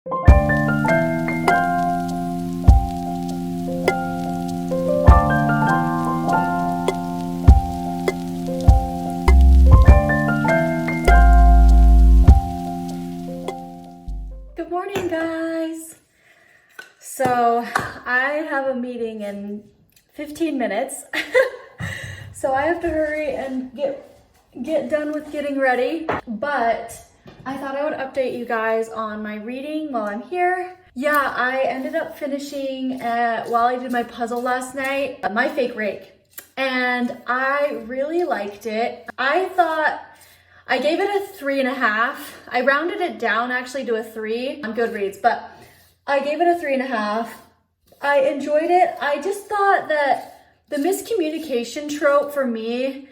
Good morning, guys. So I have a meeting in 15 minutes. So I have to hurry and get done with getting ready. But I thought I would update you guys on my reading while I'm here. Yeah, I ended up finishing while I did my puzzle last night, My Fake Rake. And I really liked it. I gave it a 3.5. I rounded it down actually to a 3 on Goodreads, but I gave it a 3.5. I enjoyed it. I just thought that the miscommunication trope for me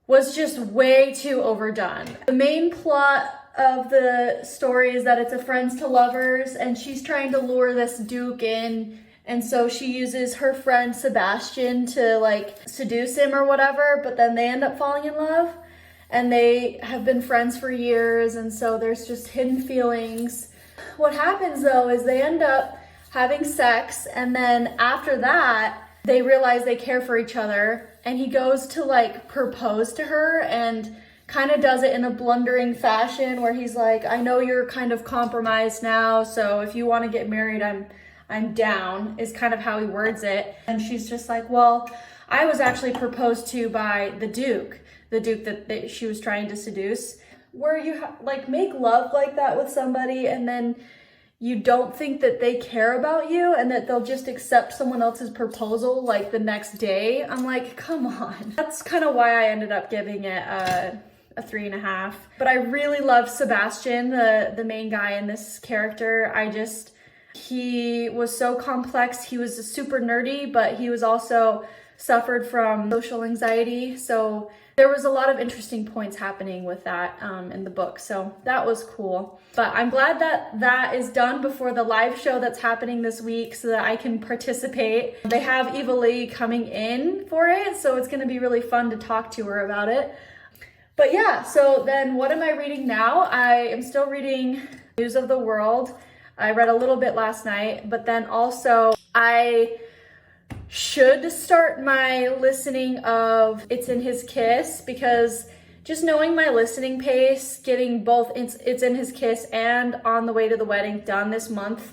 was just way too overdone. The main plot of the story is that it's a friends to lovers and she's trying to lure this Duke in, and so she uses her friend Sebastian to like seduce him or whatever, but then they end up falling in love. And they have been friends for years, and so there's just hidden feelings. What happens though is they end up having sex, and then after that, they realize they care for each other, and he goes to like propose to her and kind of does it in a blundering fashion where he's like, I know you're kind of compromised now, so if you want to get married, I'm down, is kind of how he words it. And she's just like, well, I was actually proposed to by the Duke that she was trying to seduce. Where you like make love like that with somebody and then you don't think that they care about you and that they'll just accept someone else's proposal like the next day. I'm like, come on. That's kind of why I ended up giving it a 3.5. But I really love Sebastian, the main guy in this character. He was so complex. He was super nerdy, but he was also suffered from social anxiety. So there was a lot of interesting points happening with that in the book. So that was cool. But I'm glad that that is done before the live show that's happening this week so that I can participate. They have Eva Leigh coming in for it, so it's gonna be really fun to talk to her about it. But yeah, so then what am I reading now? I am still reading News of the World. I read a little bit last night, but then also I should start my listening of It's in His Kiss, because just knowing my listening pace, getting both It's in His Kiss and On the Way to the Wedding done this month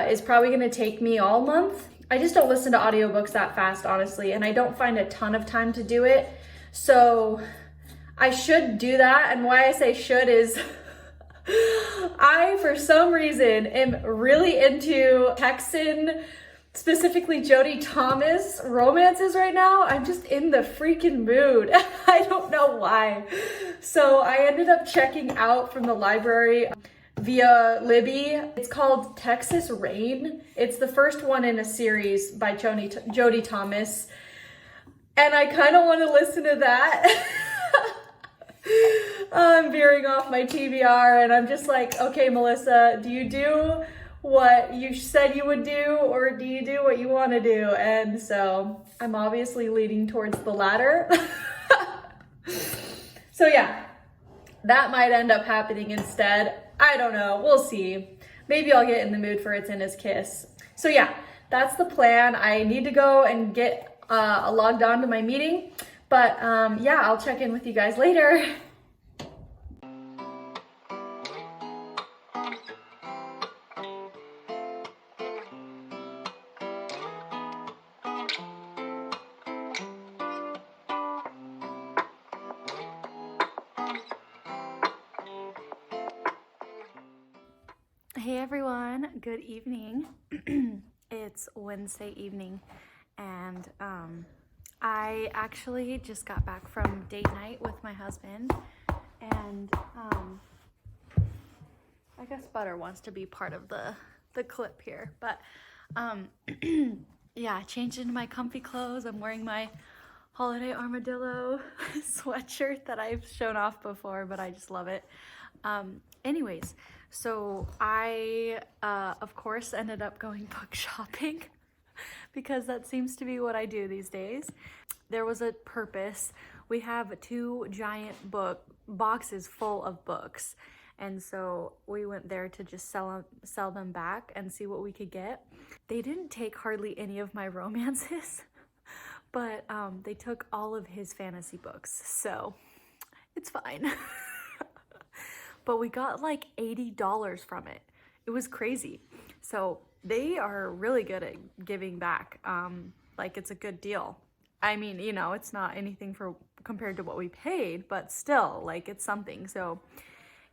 is probably going to take me all month. I just don't listen to audiobooks that fast, honestly, and I don't find a ton of time to do it. So I should do that, and why I say should is I, for some reason, am really into Texan, specifically Jodie Thomas romances right now. I'm just in the freaking mood. I don't know why. So I ended up checking out from the library via Libby. It's called Texas Rain. It's the first one in a series by Jodie Thomas. And I kind of want to listen to that. I'm veering off my TBR and I'm just like, okay, Melissa, do you do what you said you would do, or do you do what you want to do? And so I'm obviously leaning towards the latter. So yeah, that might end up happening instead. I don't know, we'll see. Maybe I'll get in the mood for It's in His Kiss. So yeah, that's the plan. I need to go and get logged on to my meeting, but yeah, I'll check in with you guys later. Hey everyone, good evening. It's Wednesday evening and I actually just got back from date night with my husband, and I guess Butter wants to be part of the clip here, but yeah, I changed into my comfy clothes. I'm wearing my holiday armadillo sweatshirt that I've shown off before, but I just love it. Anyways, so I, of course, ended up going book shopping because that seems to be what I do these days. There was a purpose. We have 2 giant boxes full of books, And so we went there to just sell them back and see what we could get. They didn't take hardly any of my romances, but they took all of his fantasy books, so it's fine. But we got like $80 from it. It was crazy. So they are really good at giving back. Like, it's a good deal. I mean, you know, it's not anything for compared to what we paid, but still, like, it's something. So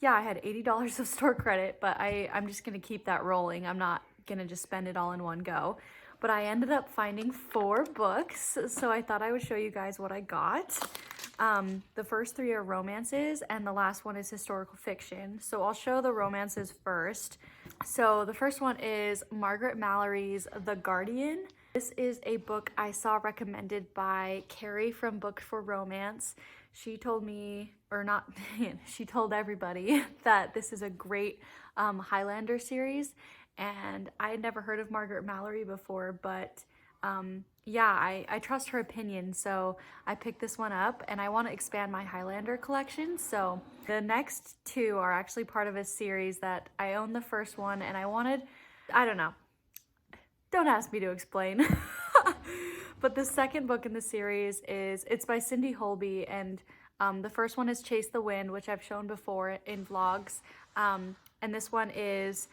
yeah, I had $80 of store credit, but I'm just gonna keep that rolling. I'm not gonna just spend it all in one go. But I ended up finding 4 books, so I thought I would show you guys what I got. The first 3 are romances, and the last one is historical fiction. So I'll show the romances first. So the first one is Margaret Mallory's The Guardian. This is a book I saw recommended by Carrie from Book for Romance. She told me, or not, she told everybody that this is a great Highlander series, and I had never heard of Margaret Mallory before, but yeah, I trust her opinion, so I picked this one up, and I want to expand my Highlander collection. So the next 2 are actually part of a series that I own the first one, and I don't know. Don't ask me to explain. But the second book in the series it's by Cindy Holby, and the first one is Chase the Wind, which I've shown before in vlogs. And this one is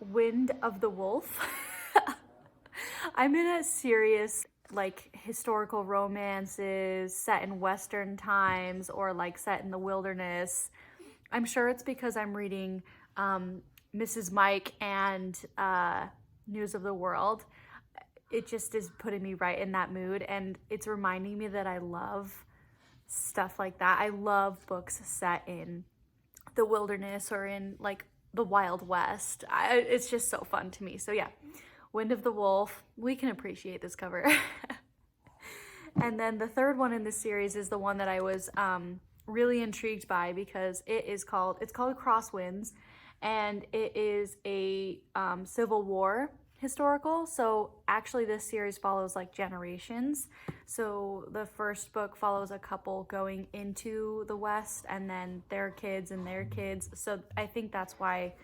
Wind of the Wolf. I'm in a serious, like, historical romances set in Western times or like set in the wilderness. I'm sure it's because I'm reading Mrs. Mike and News of the World. It just is putting me right in that mood, and it's reminding me that I love stuff like that. I love books set in the wilderness or in like the Wild West. It's just so fun to me. So yeah, Wind of the Wolf. We can appreciate this cover. And then the third one in this series is the one that I was really intrigued by, because it's called Crosswinds, and it is a Civil War historical. So actually this series follows like generations. So the first book follows a couple going into the West, and then their kids and their kids. So I think that's why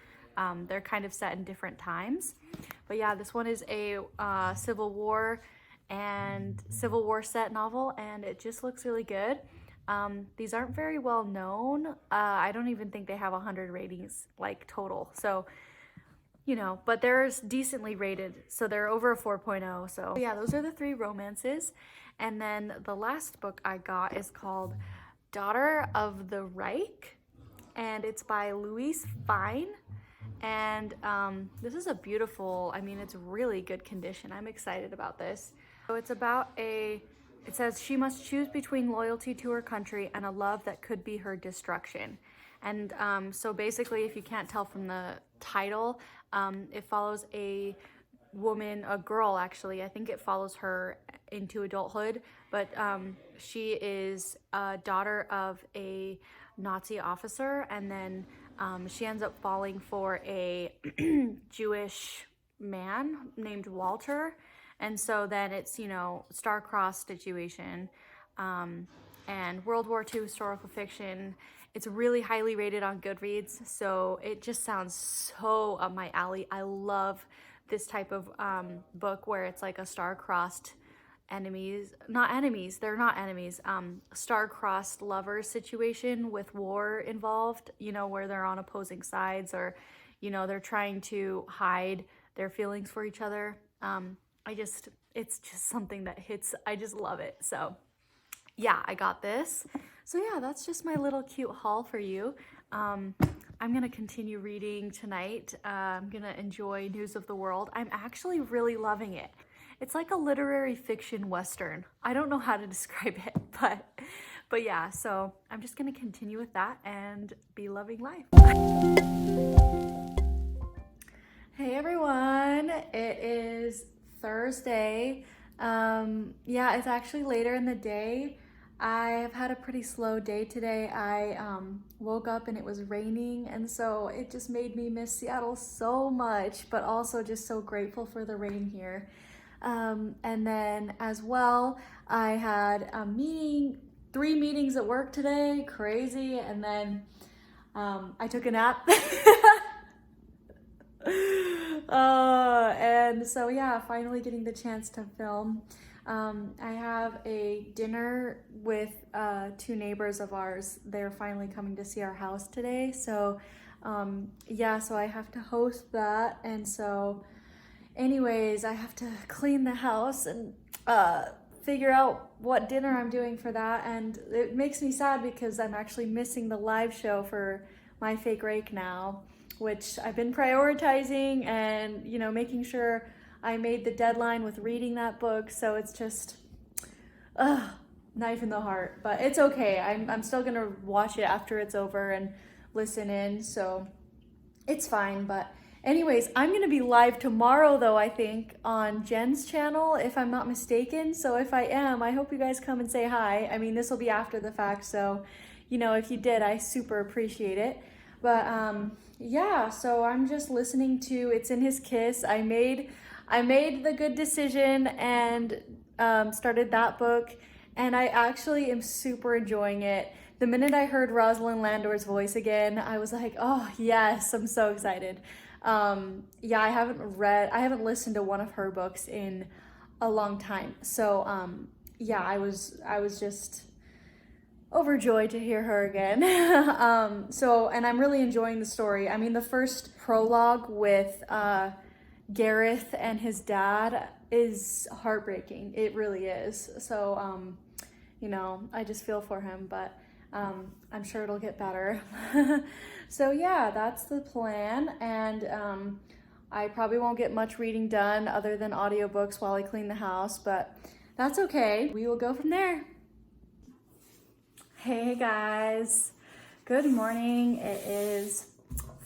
they're kind of set in different times. But yeah, this one is a Civil War set novel, and it just looks really good. These aren't very well known. I don't even think they have 100 ratings like total. So, you know, but they're decently rated, so they're over a 4.0. So yeah, those are the 3 romances. And then the last book I got is called Daughter of the Rake, and it's by Louise Fine. And this is a beautiful, I mean, it's really good condition. I'm excited about this. So it's about it says she must choose between loyalty to her country and a love that could be her destruction. And so basically, if you can't tell from the title, it follows a girl actually. I think it follows her into adulthood, but she is a daughter of a Nazi officer, and then she ends up falling for a Jewish man named Walter. And so then it's, you know, star-crossed situation, and World War II historical fiction. It's really highly rated on Goodreads, so it just sounds so up my alley. I love this type of book where it's like a star-crossed star-crossed lovers situation with war involved, you know, where they're on opposing sides, or, you know, they're trying to hide their feelings for each other. It's just something that hits. I just love it. So yeah, I got this. So yeah, that's just my little cute haul for you. I'm gonna continue reading tonight. I'm gonna enjoy News of the World. I'm actually really loving it. It's like a literary fiction Western. I don't know how to describe it, but yeah, so I'm just gonna continue with that and be loving life. Hey everyone, it is Thursday. Yeah, it's actually later in the day. I've had a pretty slow day today. I woke up and it was raining, and so it just made me miss Seattle so much, but also just so grateful for the rain here. And then as well, I had 3 meetings at work today, crazy, and then I took a nap. And so yeah, finally getting the chance to film. I have a dinner with 2 neighbors of ours. They're finally coming to see our house today. So yeah, so I have to host that. And so anyways, I have to clean the house and figure out what dinner I'm doing for that. And it makes me sad because I'm actually missing the live show for My Fake Rake now, which I've been prioritizing and, you know, making sure I made the deadline with reading that book. So it's just, knife in the heart, but it's okay. I'm still gonna watch it after it's over and listen in, so it's fine. But anyways, I'm gonna be live tomorrow though, I think, on Jen's channel, if I'm not mistaken. So if I am, I hope you guys come and say hi. I mean, this will be after the fact, so, you know, if you did, I super appreciate it. But yeah, so I'm just listening to It's in His Kiss. I made the good decision and started that book, and I actually am super enjoying it. The minute I heard Rosalind Landor's voice again, I was like, oh yes, I'm so excited. Yeah, I haven't listened to one of her books in a long time. So yeah, I was just overjoyed to hear her again. And I'm really enjoying the story. I mean, the first prologue with Gareth and his dad is heartbreaking. It really is. So, you know, I just feel for him, but I'm sure it'll get better. So yeah, that's the plan. And I probably won't get much reading done other than audiobooks while I clean the house, but that's okay. We will go from there. Hey guys, good morning. It is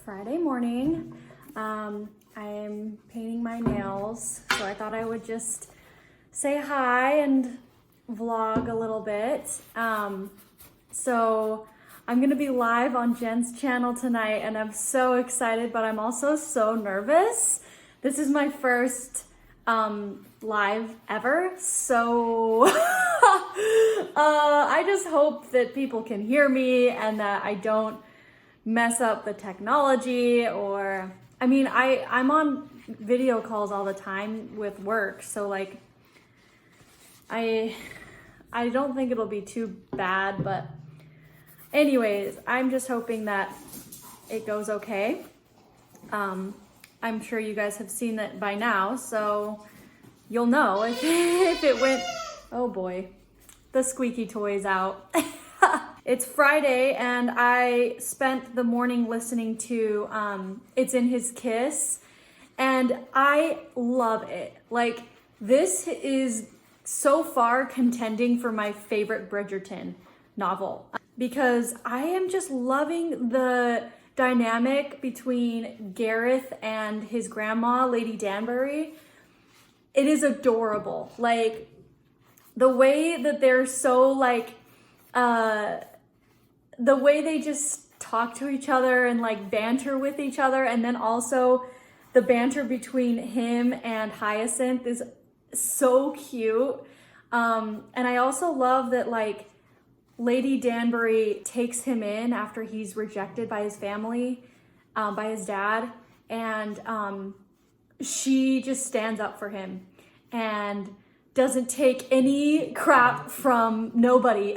Friday morning. I'm painting my nails, so I thought I would just say hi and vlog a little bit. So I'm gonna be live on Jen's channel tonight, and I'm so excited, but I'm also so nervous. This is my first live ever, so I just hope that people can hear me and that I don't mess up the technology. Or I mean, I'm on video calls all the time with work, so like I don't think it'll be too bad, but anyways, I'm just hoping that it goes okay. I'm sure you guys have seen it by now, so you'll know if it went, oh boy, the squeaky toy's out. It's Friday, and I spent the morning listening to It's in His Kiss, and I love it. Like, this is so far contending for my favorite Bridgerton novel, because I am just loving the dynamic between Gareth and his grandma, Lady Danbury. It is adorable. Like, the way that they're so like, the way they just talk to each other and like banter with each other, and then also the banter between him and Hyacinth is so cute. And I also love that like Lady Danbury takes him in after he's rejected by his family, by his dad, and she just stands up for him and doesn't take any crap from nobody.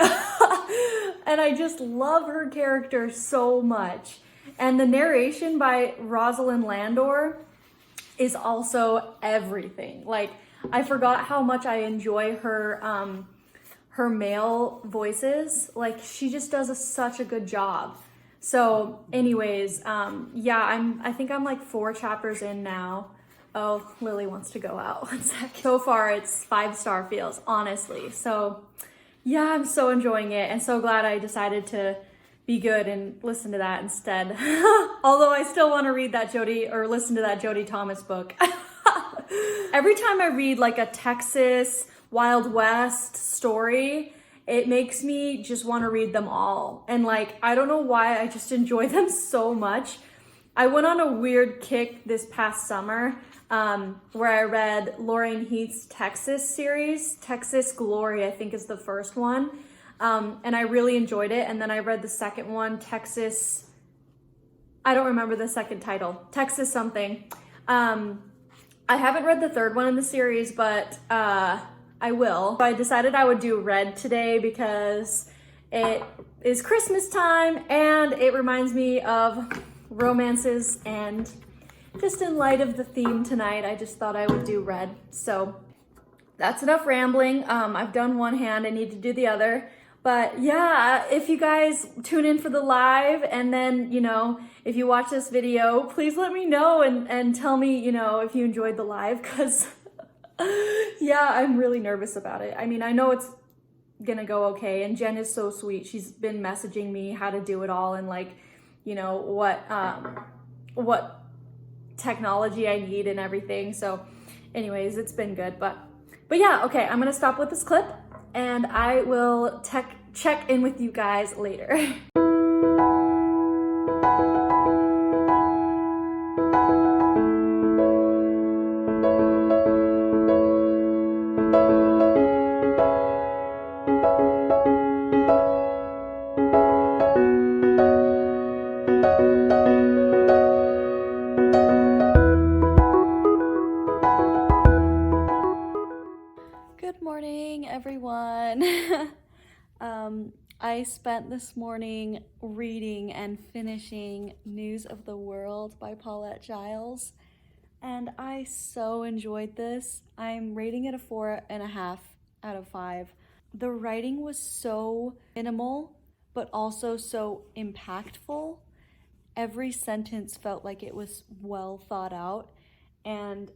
And I just love her character so much. And the narration by Rosalind Landor is also everything. Like, I forgot how much I enjoy her her male voices. Like, she just does such a good job. So anyways, yeah, I think I'm like 4 chapters in now. Oh, Lily wants to go out. One sec. So far, it's 5-star feels, honestly. So yeah, I'm so enjoying it, and so glad I decided to be good and listen to that instead. Although I still want to read that listen to that Jodie Thomas book. Every time I read like a Texas Wild West story, it makes me just want to read them all. And like, I don't know why, I just enjoy them so much. I went on a weird kick this past summer where I read Lorraine Heath's Texas series. Texas Glory, I think, is the first one. And I really enjoyed it. And then I read the second one, Texas I don't remember the second title. Texas something. I haven't read the third one in the series, but I will. So I decided I would do Red today because it is Christmas time and it reminds me of romances, and just in light of the theme tonight, I just thought I would do Red. So that's enough rambling. I've done one hand, I need to do the other. But yeah, if you guys tune in for the live and then, you know, if you watch this video, please let me know and tell me, you know, if you enjoyed the live, because yeah, I'm really nervous about it. I mean, I know it's gonna go okay, and Jen is so sweet. She's been messaging me how to do it all and like, you know, what technology I need and everything. So anyways, it's been good, but yeah, okay, I'm gonna stop with this clip and I will check in with you guys later. Good morning, everyone. I spent this morning reading and finishing News of the World by Paulette Jiles, and I so enjoyed this. I'm rating it a 4.5 out of 5. The writing was so minimal, but also so impactful. Every sentence felt like it was well thought out, and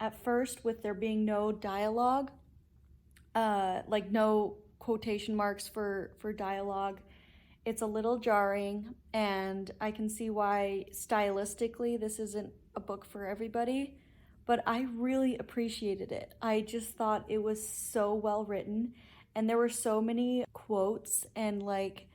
at first, with there being no dialogue, like no quotation marks for dialogue, it's a little jarring, and I can see why stylistically this isn't a book for everybody, but I really appreciated it. I just thought it was so well written, and there were so many quotes and like,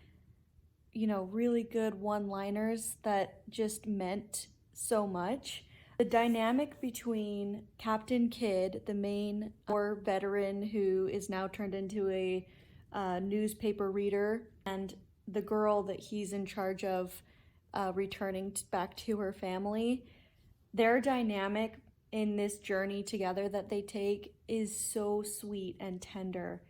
you know, really good one-liners that just meant so much. The dynamic between Captain Kidd, the main war veteran who is now turned into a newspaper reader, and the girl that he's in charge of returning back to her family, their dynamic in this journey together that they take is so sweet and tender.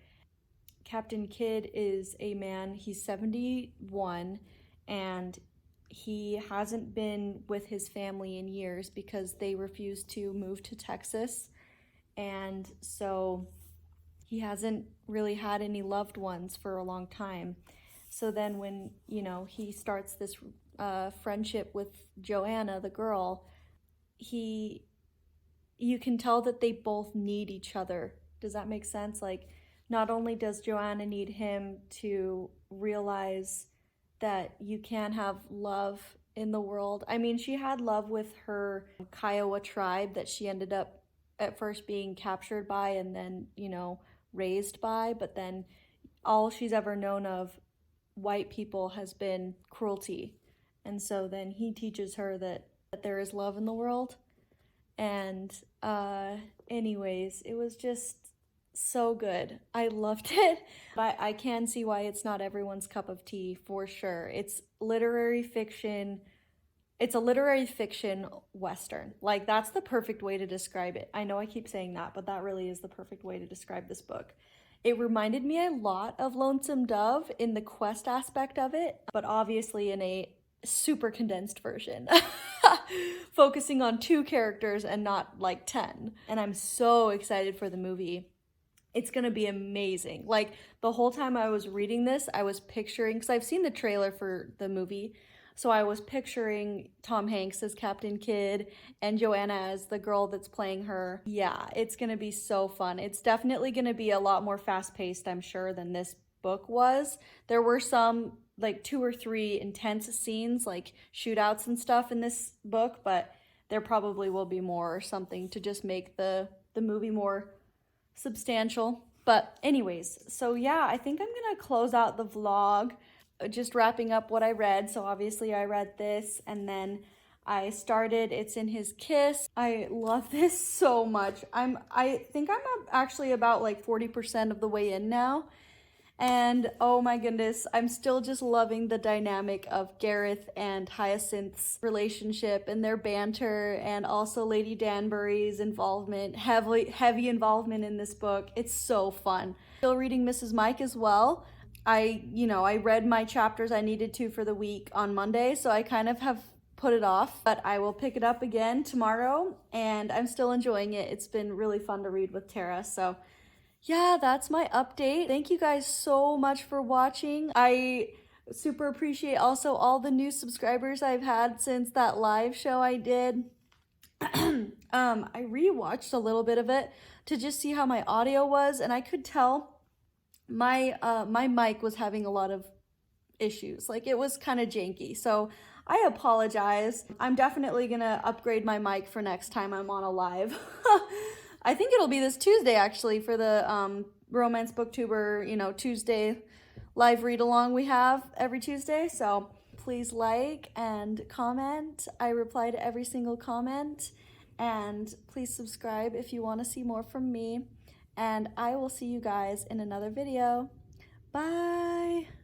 Captain Kidd is a man, he's 71, and he hasn't been with his family in years because they refused to move to Texas, and so he hasn't really had any loved ones for a long time. So then when, you know, he starts this friendship with Joanna, the girl, you can tell that they both need each other. Does that make sense? Like, not only does Joanna need him to realize that you can have love in the world. I mean, she had love with her Kiowa tribe that she ended up at first being captured by and then, you know, raised by, but then all she's ever known of white people has been cruelty. And so then he teaches her that there is love in the world. And anyways, it was just so good. I loved it. But I can see why it's not everyone's cup of tea, for sure. It's literary fiction. It's a literary fiction Western. Like, that's the perfect way to describe it. I know I keep saying that, but that really is the perfect way to describe this book. It reminded me a lot of Lonesome Dove in the quest aspect of it, but obviously in a super condensed version. Focusing on 2 characters and not like 10. And I'm so excited for the movie. It's gonna be amazing. Like, the whole time I was reading this, I was picturing, because I've seen the trailer for the movie, so I was picturing Tom Hanks as Captain Kidd and Joanna as the girl that's playing her. Yeah, it's gonna be so fun. It's definitely gonna be a lot more fast-paced, I'm sure, than this book was. There were some, like 2 or 3 intense scenes, like shootouts and stuff in this book, but there probably will be more or something to just make the movie more substantial. But anyways, so yeah, I think I'm gonna close out the vlog just wrapping up what I read. So obviously I read this, and then I started It's in His Kiss. I love this so much. I think I'm actually about like 40% of the way in now, And oh my goodness, I'm still just loving the dynamic of Gareth and Hyacinth's relationship and their banter, and also Lady Danbury's involvement, heavy involvement in this book. It's so fun. Still reading Mrs. Mike as well. I read my chapters I needed to for the week on Monday, so I kind of have put it off, but I will pick it up again tomorrow, and I'm still enjoying it. It's been really fun to read with Tara, so yeah, that's my update. Thank you guys so much for watching. I super appreciate also all the new subscribers I've had since that live show I did. I rewatched a little bit of it to just see how my audio was, and I could tell my mic was having a lot of issues. Like, it was kind of janky. So I apologize. I'm definitely gonna upgrade my mic for next time I'm on a live. I think it'll be this Tuesday actually for the Romance Booktuber, Tuesday live read along we have every Tuesday. So please like and comment. I reply to every single comment. And please subscribe if you want to see more from me. And I will see you guys in another video. Bye!